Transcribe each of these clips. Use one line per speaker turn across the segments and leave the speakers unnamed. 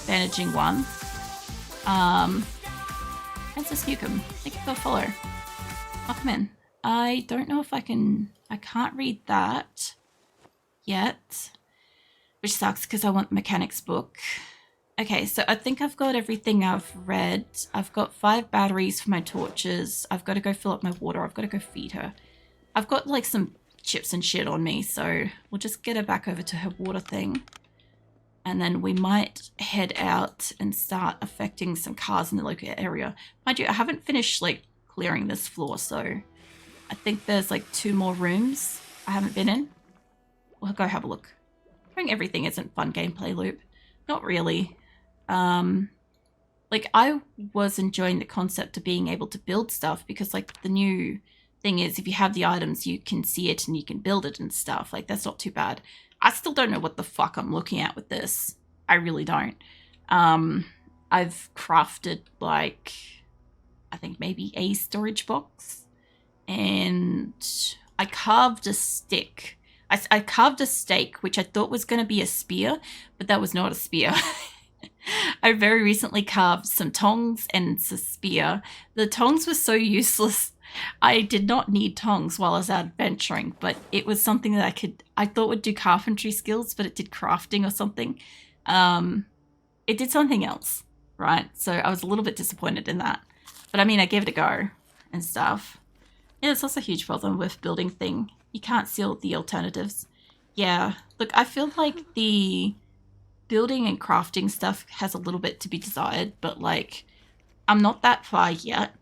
bandaging one. Princess Newcomb, thank you for the follow. Welcome in. I don't know if I can't read that yet, which sucks because I want the mechanics book. Okay, so I think I've got everything I've read. I've got 5 batteries for my torches. I've got to go fill up my water. I've got to go feed her. I've got like some chips and shit on me, so we'll just get her back over to her water thing. And then we might head out and start affecting some cars in the local area. Mind you, I haven't finished like clearing this floor, so I think there's like 2 more rooms I haven't been in. We'll go have a look. Doing everything isn't fun gameplay loop. Not really. Like I was enjoying the concept of being able to build stuff because like the new thing is if you have the items you can see it and you can build it and stuff. Like that's not too bad. I still don't know what the fuck I'm looking at with this. I really don't. I've crafted like I think maybe a storage box and I carved a stick. I carved a stake, which I thought was going to be a spear, but that was not a spear. I very recently carved some tongs and a spear. The tongs were so useless. I did not need tongs while I was out adventuring, but it was something that I thought would do carpentry skills, but it did crafting or something. It did something else, right? So I was a little bit disappointed in that. But I mean, I gave it a go and stuff. Yeah, it's also a huge problem with building thing. You can't see all the alternatives. Yeah, look, I feel like the building and crafting stuff has a little bit to be desired, but like, I'm not that far yet.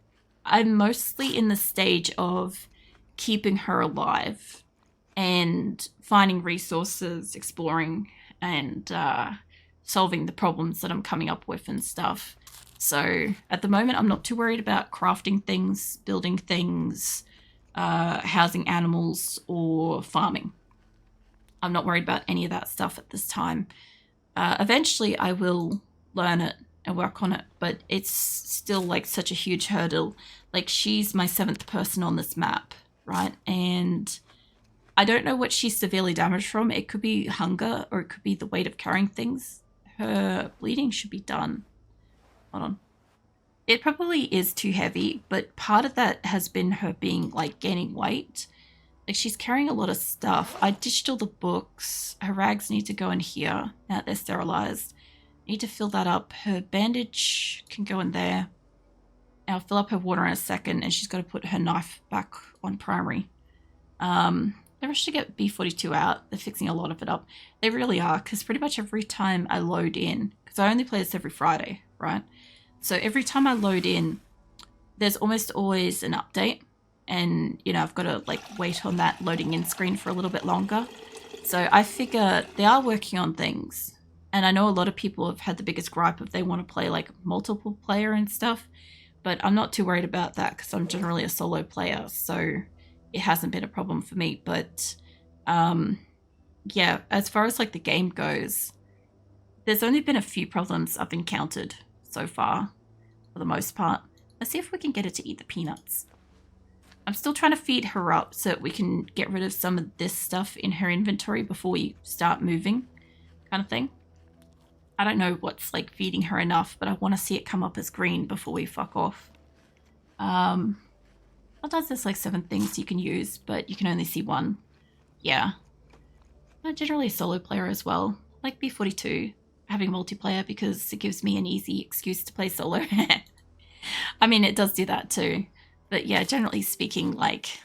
I'm mostly in the stage of keeping her alive and finding resources, exploring, and solving the problems that I'm coming up with and stuff. So at the moment, I'm not too worried about crafting things, building things, housing animals, or farming. I'm not worried about any of that stuff at this time. Eventually, I will learn it and work on it, but it's still like such a huge hurdle. Like she's my 7th person on this map, right? And I don't know what she's severely damaged from. It could be hunger or it could be the weight of carrying things. Her bleeding should be done. Hold on. It probably is too heavy, but part of that has been her being like gaining weight. Like she's carrying a lot of stuff. I ditched all the books. Her rags need to go in here now that they're sterilized. Need to fill that up. Her bandage can go in there. I'll fill up her water in a second, and she's got to put her knife back on primary. They're actually get B42 out. They're fixing a lot of it up. They really are, because pretty much every time I load in, because I only play this every Friday, right? So every time I load in, there's almost always an update, and you know I've got to like wait on that loading in screen for a little bit longer. So I figure they are working on things. And I know a lot of people have had the biggest gripe if they want to play like multiple player and stuff, but I'm not too worried about that because I'm generally a solo player, so it hasn't been a problem for me. But yeah, as far as like the game goes, there's only been a few problems I've encountered so far, for the most part. Let's see if we can get her to eat the peanuts. I'm still trying to feed her up so that we can get rid of some of this stuff in her inventory before we start moving, kind of thing. I don't know what's like feeding her enough, but I want to see it come up as green before we fuck off. Sometimes there's like 7 things you can use, but you can only see 1. Yeah. I'm generally a solo player as well. I like B42 having multiplayer because it gives me an easy excuse to play solo. I mean, it does do that too. But yeah, generally speaking, like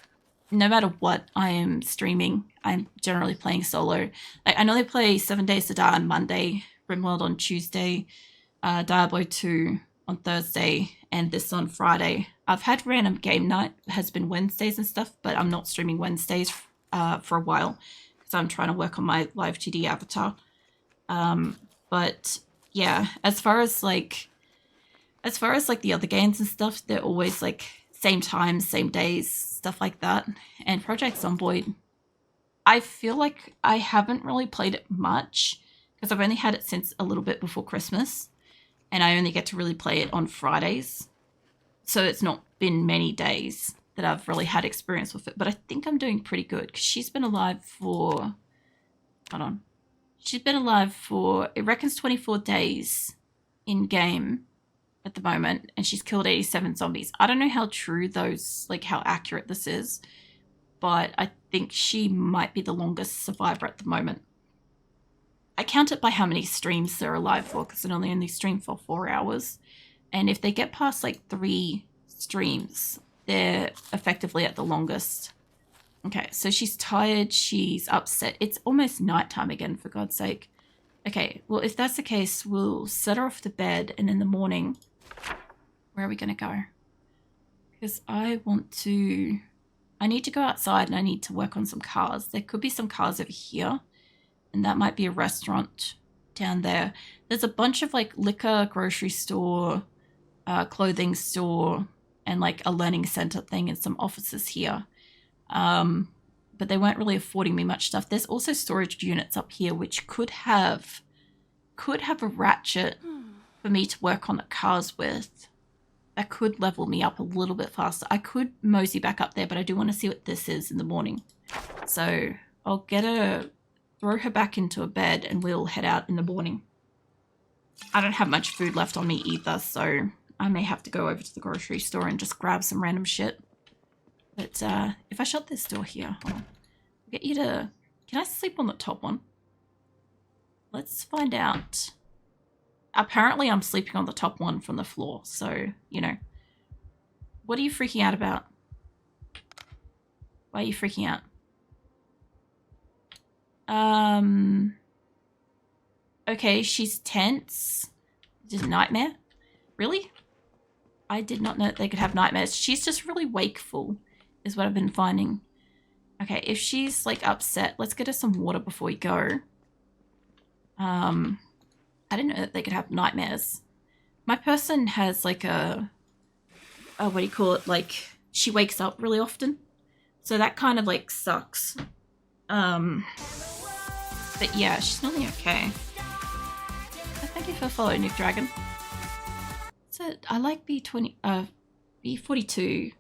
no matter what I am streaming, I'm generally playing solo. Like, I normally play 7 Days to Die on Monday, Rimworld on Tuesday, Diablo 2 on Thursday, and this on Friday. I've had random game night, has been Wednesdays and stuff, but I'm not streaming Wednesdays for a while because I'm trying to work on my live 2D avatar. But yeah, as far as like the other games and stuff, they're always like same times, same days, stuff like that. And Project Zomboid, I feel like I haven't really played it much because I've only had it since a little bit before Christmas, and I only get to really play it on Fridays. So it's not been many days that I've really had experience with it, but I think I'm doing pretty good because she's been alive for, hold on. She's been alive for, it reckons 24 days in game at the moment, and she's killed 87 zombies. I don't know how true those, like how accurate this is, but I think she might be the longest survivor at the moment. I count it by how many streams they're alive for, because it only stream for 4 hours. And if they get past like 3 streams, they're effectively at the longest. Okay, so she's tired, she's upset. It's almost nighttime again, for God's sake. Okay, well, if that's the case, we'll set her off to bed, and in the morning, where are we going to go? Because I need to go outside and I need to work on some cars. There could be some cars over here, and that might be a restaurant down there. There's a bunch of like liquor, grocery store, clothing store, and like a learning center thing and some offices here. But they weren't really affording me much stuff. There's also storage units up here, which could have a ratchet for me to work on the cars with. That could level me up a little bit faster. I could mosey back up there, but I do want to see what this is in the morning. So I'll throw her back into a bed, and we'll head out in the morning. I don't have much food left on me either, so I may have to go over to the grocery store and just grab some random shit. But if I shut this door here, I'll get you to... Can I sleep on the top one? Let's find out. Apparently I'm sleeping on the top one from the floor, so, you know. What are you freaking out about? Why are you freaking out? Okay, she's tense. Just a nightmare? Really? I did not know that they could have nightmares. She's just really wakeful, is what I've been finding. Okay, if she's, like, upset, let's get her some water before we go. I didn't know that they could have nightmares. My person has, like, what do you call it? Like, she wakes up really often. So that kind of, like, sucks. But yeah, she's normally okay. So thank you for following, Nick Dragon. So I like B42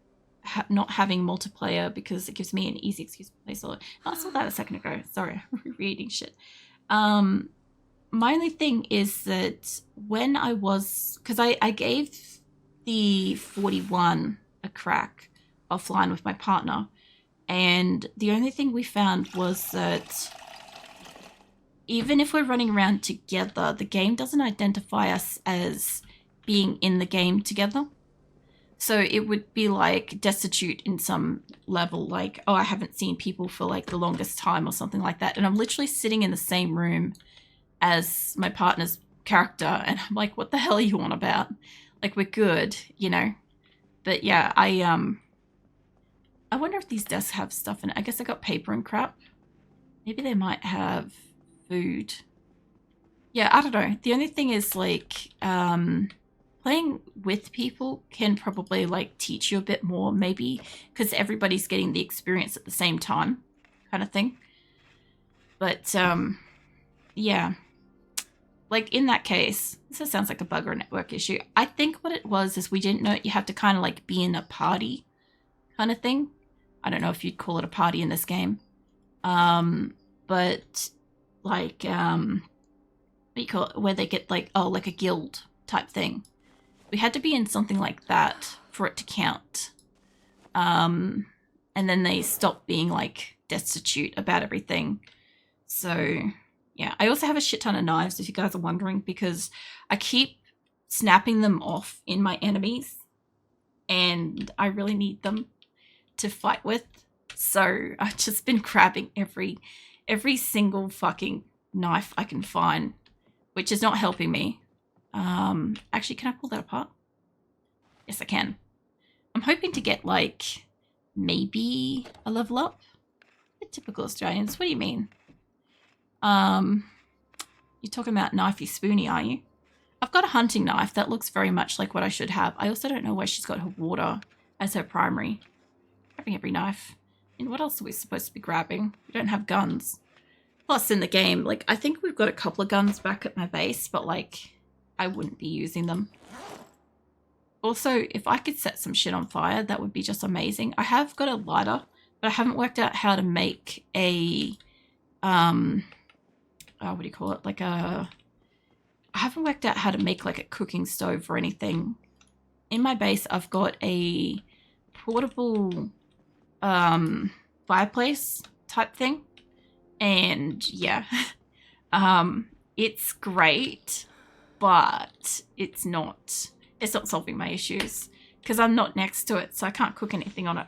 not having multiplayer because it gives me an easy excuse to play solo. I saw that a second ago. Sorry, I'm reading shit. My only thing is that when I was... Because I gave the 41 a crack offline with my partner. And the only thing we found was that even if we're running around together, the game doesn't identify us as being in the game together. So it would be like destitute in some level, like, oh, I haven't seen people for like the longest time or something like that. And I'm literally sitting in the same room as my partner's character, and I'm like, what the hell are you on about? Like, we're good, you know? But yeah, I wonder if these desks have stuff in it. I guess I got paper and crap. Maybe they might have food. Yeah, I don't know. The only thing is, like, playing with people can probably, like, teach you a bit more, maybe, because everybody's getting the experience at the same time, kind of thing. But, yeah. Like, in that case, this sounds like a bug or a network issue. I think what it was is we didn't know you have to kind of, like, be in a party kind of thing. I don't know if you'd call it a party in this game. But, like, what do you call it? Where they get, like, oh, like a guild type thing. We had to be in something like that for it to count. And then they stopped being, like, destitute about everything. So... yeah, I also have a shit ton of knives, if you guys are wondering, because I keep snapping them off in my enemies, and I really need them to fight with. So I've just been grabbing every single fucking knife I can find, which is not helping me. Actually, can I pull that apart? Yes, I can. I'm hoping to get, like, maybe a level up. The typical Australians. What do you mean? You're talking about knifey spoony, are you? I've got a hunting knife that looks very much like what I should have. I also don't know why she's got her water as her primary. Grabbing every knife. And what else are we supposed to be grabbing? We don't have guns. Plus in the game, like, I think we've got a couple of guns back at my base, but, like, I wouldn't be using them. Also, if I could set some shit on fire, that would be just amazing. I have got a lighter, but I haven't worked out how to make a, what do you call it? Like a I haven't worked out how to make like a cooking stove or anything. In my base, I've got a portable fireplace type thing. And yeah, it's great, but it's not solving my issues because I'm not next to it, so I can't cook anything on it.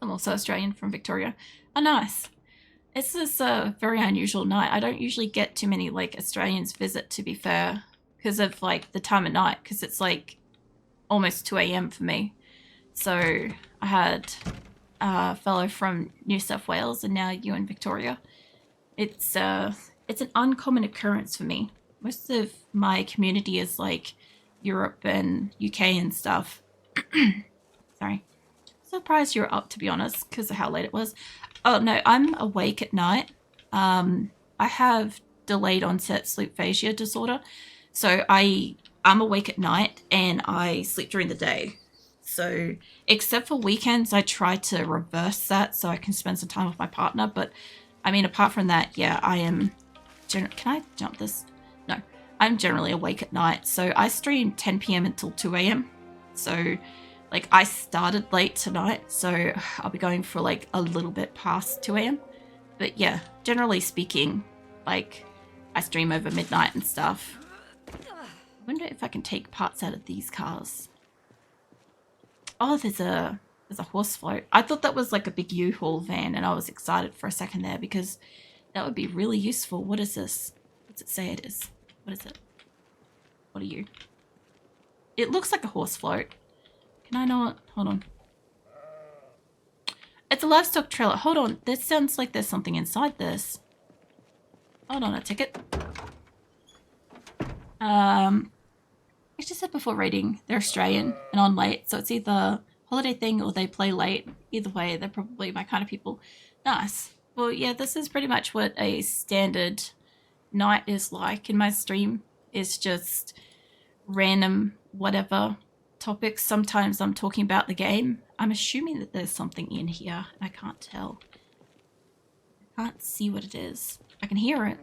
I'm also Australian from Victoria. Oh, nice. This is a very unusual night. I don't usually get too many like Australians visit, to be fair, because of like the time of night, because it's like almost 2 a.m. for me. So I had a fellow from New South Wales and now you in Victoria. It's an uncommon occurrence for me. Most of my community is like Europe and UK and stuff. Sorry. Surprised you're up, to be honest, because of how late it was. Oh no, I'm awake at night. I have delayed onset sleep aphasia disorder, so I'm awake at night and I sleep during the day. So except for weekends, I try to reverse that so I can spend some time with my partner. But I mean, apart from that, yeah, I am. Can I jump this? No, I'm generally awake at night. So I stream 10 p.m. until 2 a.m. So like I started late tonight, so I'll be going for like a little bit past 2 a.m. But yeah, generally speaking, like I stream over midnight and stuff. I wonder if I can take parts out of these cars. Oh, there's a horse float. I thought that was like a big U-Haul van, and I was excited for a second there because that would be really useful. What is this? What's it say it is? What is it? What are you? It looks like a horse float. Can I not? Hold on. It's a livestock trailer. Hold on. This sounds like there's something inside this. Hold on, a ticket. I just said before reading, they're Australian and on late, so it's either holiday thing or they play late. Either way, they're probably my kind of people. Nice. Well, yeah, this is pretty much what a standard night is like in my stream. It's just random whatever topics. Sometimes I'm talking about the game. I'm assuming that there's something in here. I can't tell. I can't see what it is. I can hear it.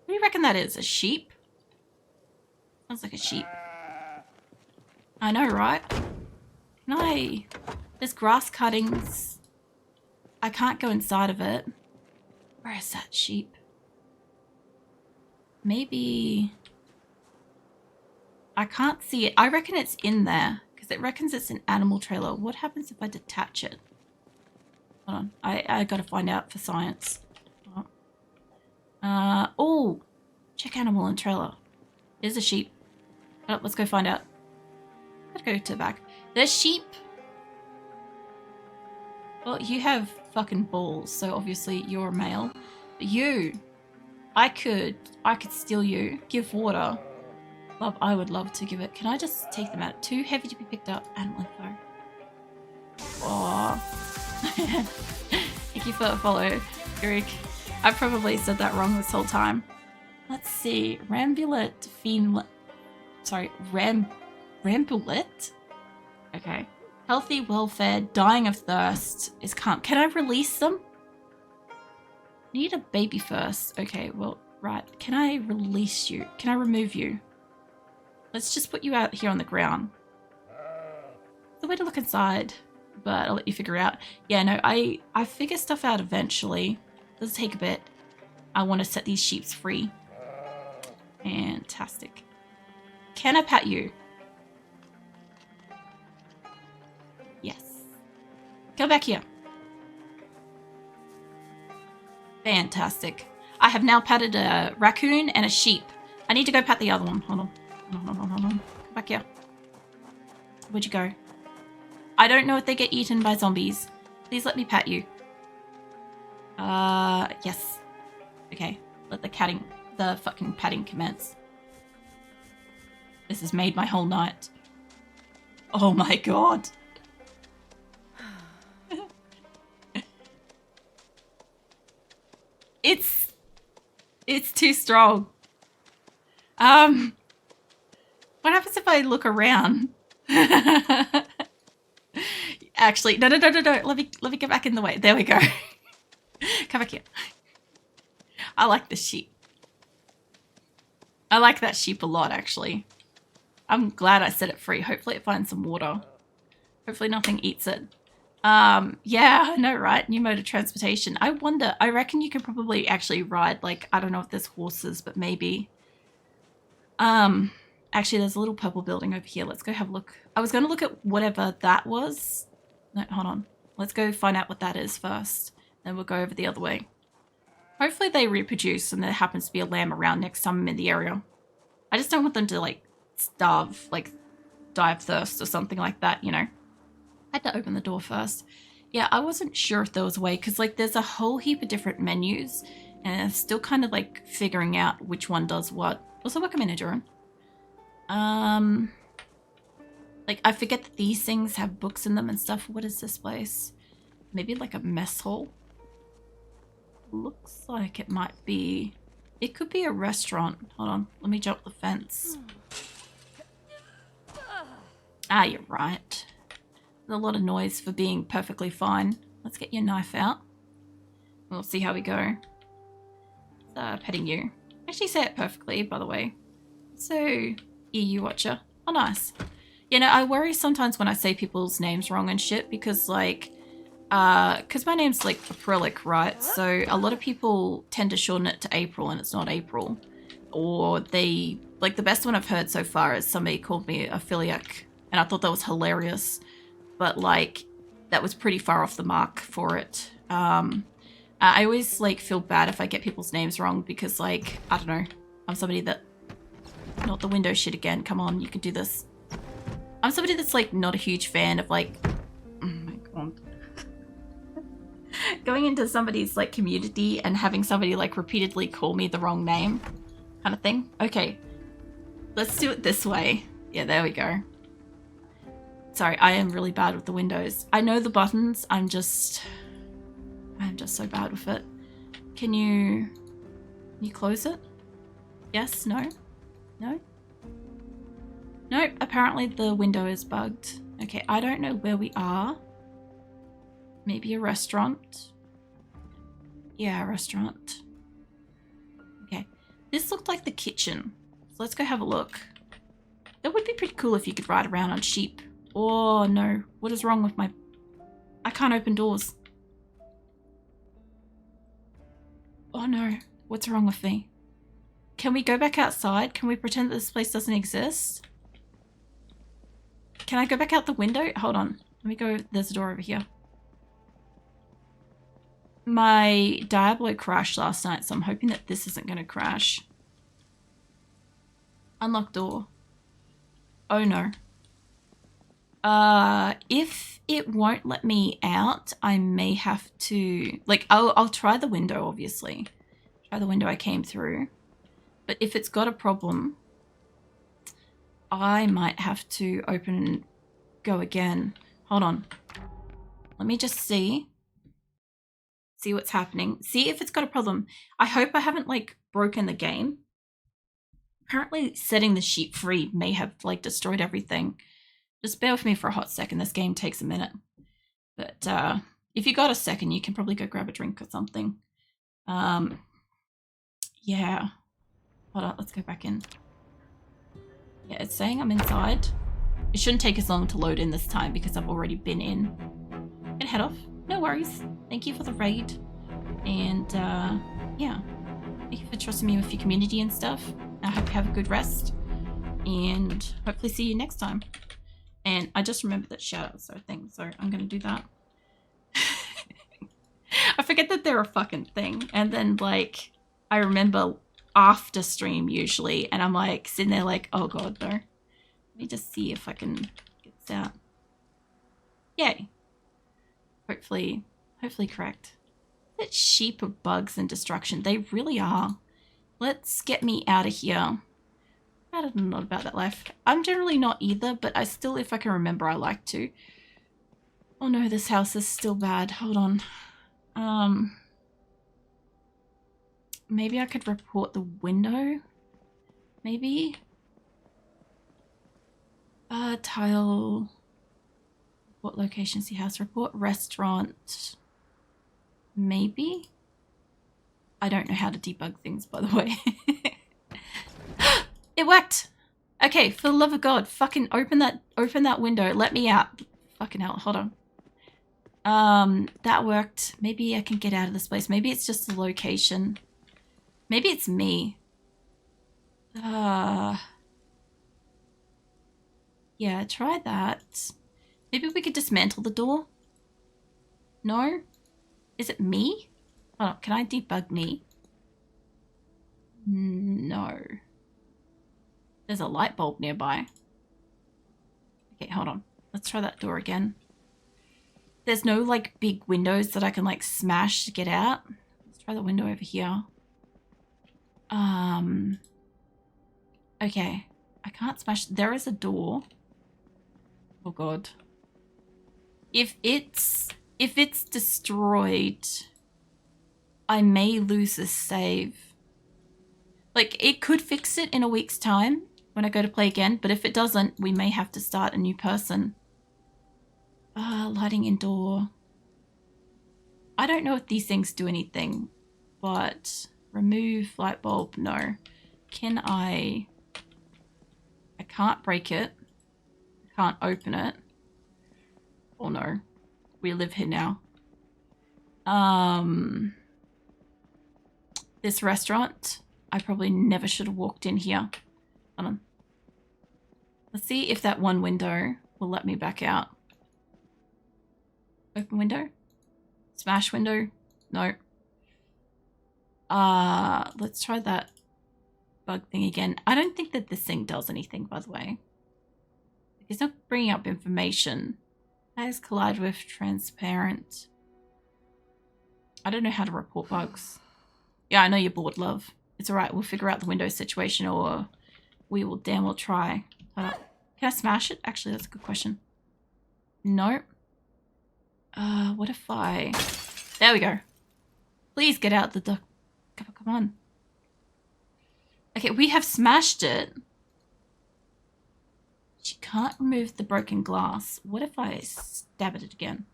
What do you reckon that is? A sheep? Sounds like a sheep. I know, right? There's grass cuttings. I can't go inside of it. Where is that sheep? Maybe... I can't see it. I reckon it's in there because it reckons it's an animal trailer. What happens if I detach it? Hold on. I gotta find out for science. Oh, check animal and trailer. There's a sheep. Oh, let's go find out. Gotta go to the back. There's sheep. Well, you have fucking balls, so obviously you're a male. But you, I could steal you, give water. Love, I would love to give it. Can I just take them out? Too heavy to be picked up. Animal info. Oh. Thank you for the follow, Greek. I probably said that wrong this whole time. Let's see. Rambulet. Rambulet? Okay. Healthy, well-fed, dying of thirst is calm. Can I release them? Need a baby first. Okay, well, right. Can I release you? Can I remove you? Let's just put you out here on the ground. The way to look inside, but I'll let you figure out. Yeah, no, I figure stuff out eventually. Does take a bit. I want to set these sheeps free. Fantastic. Can I pat you? Yes. Go back here. Fantastic. I have now patted a raccoon and a sheep. I need to go pat the other one. Hold on. Hold on. Come back here. Where'd you go? I don't know if they get eaten by zombies. Please let me pat you. Yes. Okay. Let the fucking patting commence. This has made my whole night. Oh my god. It's too strong. What happens if I look around? Actually, no. Let me get back in the way. There we go. Come back here. I like the sheep. I like that sheep a lot, actually. I'm glad I set it free. Hopefully it finds some water. Hopefully nothing eats it. Yeah, I know, right? New mode of transportation. I wonder, I reckon you can probably actually ride, like, I don't know if there's horses, but maybe. Actually, there's a little purple building over here. Let's go have a look. I was going to look at whatever that was. No, hold on. Let's go find out what that is first. Then we'll go over the other way. Hopefully they reproduce and there happens to be a lamb around next time I'm in the area. I just don't want them to, like, starve, like, die of thirst or something like that, you know. I had to open the door first. Yeah, I wasn't sure if there was a way, because, like, there's a whole heap of different menus, and I'm still kind of, like, figuring out which one does what. Also, welcome in, Aduran. Like, I forget that these things have books in them and stuff. What is this place? Maybe, like, a mess hall? Looks like it might be... It could be a restaurant. Hold on, let me jump the fence. Ah, you're right. There's a lot of noise for being perfectly fine. Let's get your knife out. We'll see how we go. Petting you. Actually say it perfectly, by the way. So, EU watcher. Oh, nice. You know, I worry sometimes when I say people's names wrong and shit because, like, because my name's, like, acrylic, right? So a lot of people tend to shorten it to April and it's not April. Or they, like, the best one I've heard so far is somebody called me a Philiac, and I thought that was hilarious. But, like, that was pretty far off the mark for it. I always, like, feel bad if I get people's names wrong because, like, I don't know. I'm somebody that... Not the window shit again. Come on, you can do this. I'm somebody that's, like, not a huge fan of, like... Oh my god. Going into somebody's, like, community and having somebody, like, repeatedly call me the wrong name kind of thing. Okay. Let's do it this way. Yeah, there we go. Sorry, I am really bad with the windows. I know the buttons. I'm just so bad with it. Can you close it? Yes? No? No? Nope, apparently the window is bugged. Okay, I don't know where we are. Maybe a restaurant. Yeah, a restaurant. Okay, this looked like the kitchen. So let's go have a look. It would be pretty cool if you could ride around on sheep. Oh no, what is wrong with my... I can't open doors. Oh no, what's wrong with me? Can we go back outside? Can we pretend that this place doesn't exist? Can I go back out the window? Hold on, let me go, there's a door over here. My Diablo crashed last night, so I'm hoping that this isn't going to crash. Unlock door. Oh no. If it won't let me out, I may have to... Like, I'll try the window, obviously. Try the window I came through. But if it's got a problem, I might have to open and go again. Hold on. Let me just see. See what's happening. See if it's got a problem. I hope I haven't, like, broken the game. Apparently setting the sheep free may have, like, destroyed everything. Just bear with me for a hot second. This game takes a minute. But if you got a second, you can probably go grab a drink or something. Yeah. Hold on, let's go back in. Yeah, it's saying I'm inside. It shouldn't take as long to load in this time because I've already been in. Can head off. No worries. Thank you for the raid. And yeah. Thank you for trusting me with your community and stuff. I hope you have a good rest. And hopefully see you next time. And I just remembered that shoutouts are a thing, so I'm gonna do that. I forget that they're a fucking thing. And then, like, I remember after stream usually, and I'm like sitting there like, oh god, no. Let me just see if I can get this out. Yay. Hopefully correct. That sheep of bugs and destruction. They really are. Let's get me out of here. I don't know about that life. I'm generally not either, but I still, if I can remember, I like to. Oh no, this house is still bad. Hold on. Maybe I could report the window? Maybe? Tile. What locations the house? Report restaurant. Maybe? I don't know how to debug things, by the way. It worked! Okay, for the love of God, fucking open that window. Let me out. Fucking hell, hold on. That worked. Maybe I can get out of this place. Maybe it's just the location. Maybe it's me. Yeah, try that. Maybe we could dismantle the door? No? Is it me? Oh, can I debug me? No. There's a light bulb nearby. Okay, hold on. Let's try that door again. There's no, like, big windows that I can, like, smash to get out. Let's try the window over here. Okay. I can't smash. There is a door. Oh, God. If it's destroyed, I may lose this save. Like, it could fix it in a week's time when I go to play again, but if it doesn't, we may have to start a new person. Lighting indoor. I don't know if these things do anything, but remove light bulb, no. Can I can't break it. I can't open it. Oh no. We live here now. This restaurant, I probably never should have walked in here. Hold on. Let's see if that one window will let me back out. Open window? Smash window? No. Let's try that bug thing again. I don't think that this thing does anything, by the way. It's not bringing up information. As collide with transparent. I don't know how to report bugs. Yeah, I know you're bored, love. It's alright, we'll figure out the window situation, or we will damn well try. Can I smash it? Actually, that's a good question. No. What if I... There we go. Please get out the door. Come on. Okay, we have smashed it. She can't remove the broken glass. What if I stab at it again?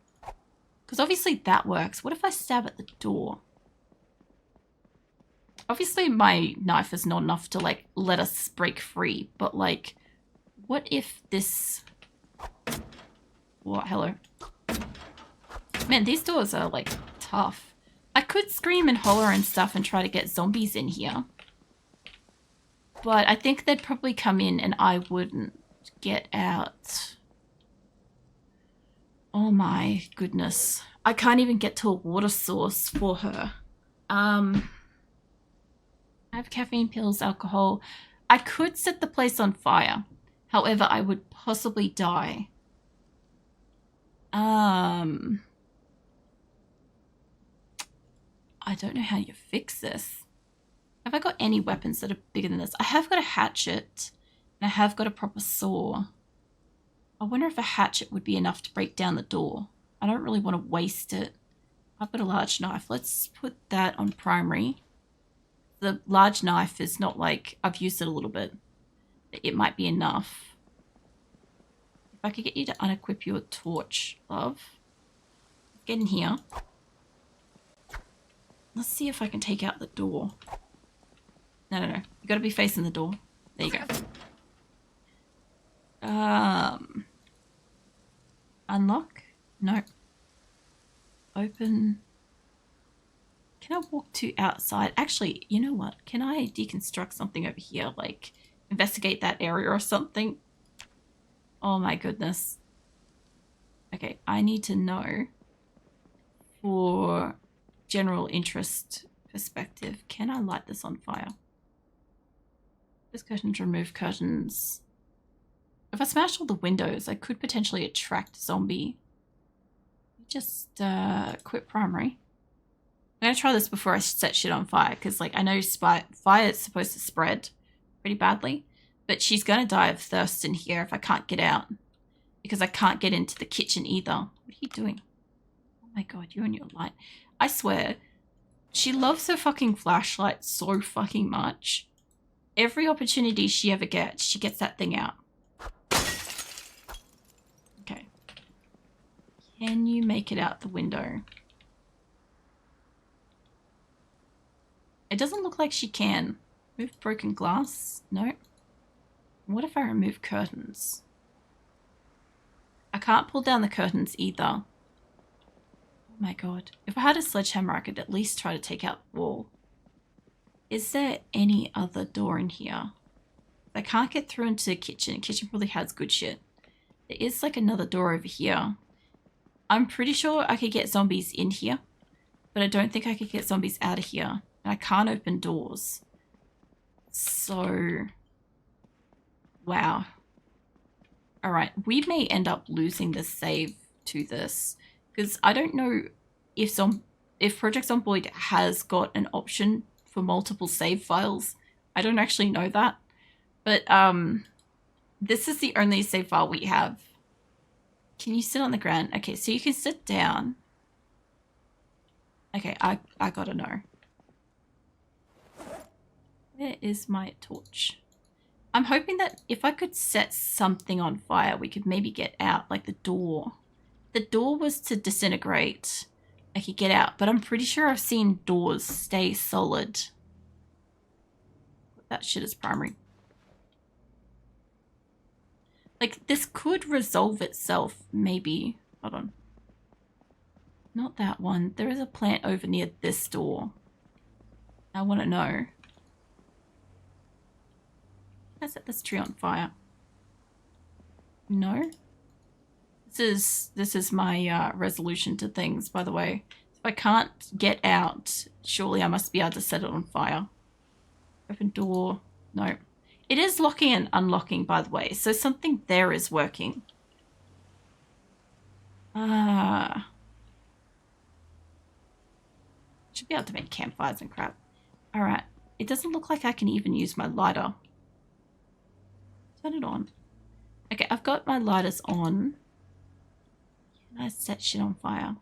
Because obviously that works. What if I stab at the door? Obviously my knife is not enough to, like, let us break free. But, like, what if this... What? Hello? Man, these doors are, like, tough. I could scream and holler and stuff and try to get zombies in here. But I think they'd probably come in and I wouldn't get out. Oh my goodness. I can't even get to a water source for her. I have caffeine pills, alcohol. I could set the place on fire. However, I would possibly die. I don't know how you fix this. Have I got any weapons that are bigger than this? I have got a hatchet, and I have got a proper saw. I wonder if a hatchet would be enough to break down the door. I don't really want to waste it. I've got a large knife. Let's put that on primary. The large knife is not like... I've used it a little bit. It might be enough. If I could get you to unequip your torch, love. Get in here. Let's see if I can take out the door. No. You gotta be facing the door. There you go. Unlock? No. Open. Can I walk to outside? Actually, you know what? Can I deconstruct something over here? Like, investigate that area or something? Oh my goodness. Okay, I need to know for general interest perspective. Can I light this on fire? This curtains, remove curtains. If I smash all the windows, I could potentially attract a zombie. Just quit primary. I'm going to try this before I set shit on fire, because, like, I know fire is supposed to spread pretty badly, but she's going to die of thirst in here if I can't get out, because I can't get into the kitchen either. What are you doing? Oh my god, you and your light. I swear, she loves her fucking flashlight so fucking much. Every opportunity she ever gets, she gets that thing out. Okay. Can you make it out the window? It doesn't look like she can. Move broken glass? No. What if I remove curtains? I can't pull down the curtains either. Oh my god. If I had a sledgehammer, I could at least try to take out the wall. Is there any other door in here? I can't get through into the kitchen. The kitchen probably has good shit. There is like another door over here. I'm pretty sure I could get zombies in here, but I don't think I could get zombies out of here. And I can't open doors. So, wow. Alright, we may end up losing the save to this, because I don't know if Project Zomboid has got an option for multiple save files. I don't actually know that. But this is the only save file we have. Can you sit on the ground? Okay, so you can sit down. Okay, I gotta know. Where is my torch? I'm hoping that if I could set something on fire, we could maybe get out, like the door. The door was to disintegrate. I could get out, but I'm pretty sure I've seen doors stay solid. That shit is primary. Like, this could resolve itself, maybe. Hold on. Not that one. There is a plant over near this door. I want to know. Can I set this tree on fire? No? This is my resolution to things, by the way. If I can't get out, surely I must be able to set it on fire. Open door. No. It is locking and unlocking, by the way, so something there is working. Should be able to make campfires and crap. Alright. It doesn't look like I can even use my lighter. Turn it on. Okay, I've got my lighters on. Can I set shit on fire?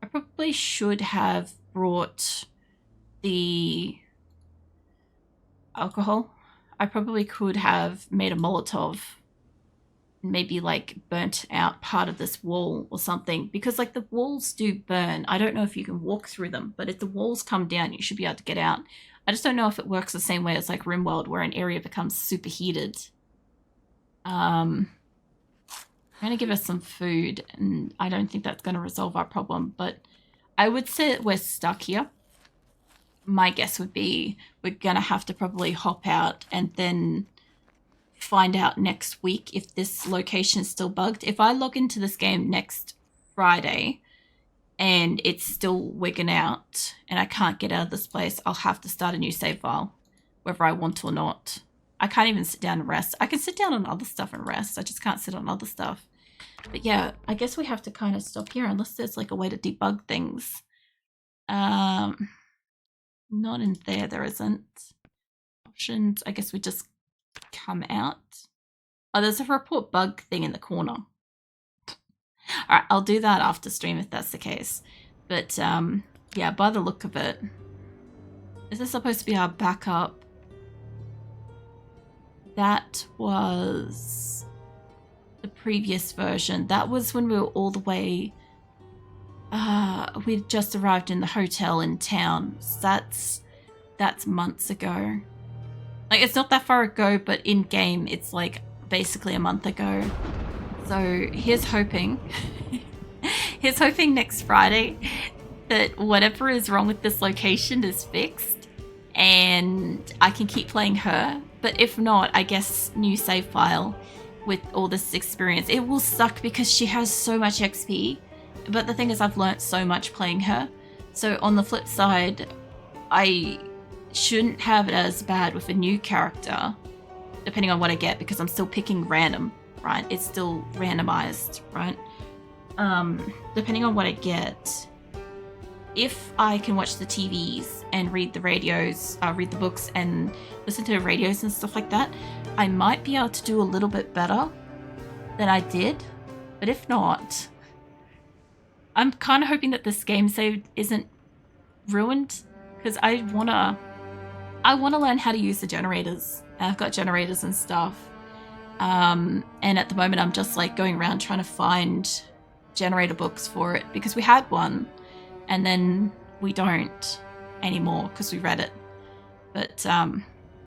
I probably should have brought the alcohol. I probably could have made a Molotov, maybe like burnt out part of this wall or something, because like the walls do burn. I don't know if you can walk through them, but if the walls come down, you should be able to get out. I just don't know if it works the same way as like RimWorld, where an area becomes superheated. I'm gonna give us some food, and I don't think that's gonna resolve our problem, but I would say we're stuck here. My guess would be we're gonna have to probably hop out and then find out next week if this location is still bugged. If I log into this game next Friday and it's still wigging out and I can't get out of this place, I'll have to start a new save file, whether I want to or not. I can't even sit down and rest. I can sit down on other stuff and rest. I just can't sit on other stuff. But yeah, I guess we have to kind of stop here unless there's like a way to debug things. Not in there, there isn't. Options, I guess we just come out. Oh, there's a report bug thing in the corner. Alright, I'll do that after stream if that's the case. But yeah, by the look of it, is this supposed to be our backup? That was the previous version. That was when we were all the way... we'd just arrived in the hotel in town. So that's months ago. Like, it's not that far ago, but in game, it's like basically a month ago. So here's hoping, here's hoping next Friday that whatever is wrong with this location is fixed and I can keep playing her. But if not, I guess new save file with all this experience. It will suck because she has so much XP. But the thing is, I've learnt so much playing her. So on the flip side, I shouldn't have it as bad with a new character, depending on what I get, because I'm still picking random, right? It's still randomized, right? Depending on what I get, if I can watch the TVs and read the radios, read the books and listen to the radios and stuff like that, I might be able to do a little bit better than I did. But if not, I'm kind of hoping that this game save isn't ruined, because I wanna learn how to use the generators. I've got generators and stuff. And at the moment I'm just like going around trying to find generator books for it, because we had one and then we don't. anymore because we read it. But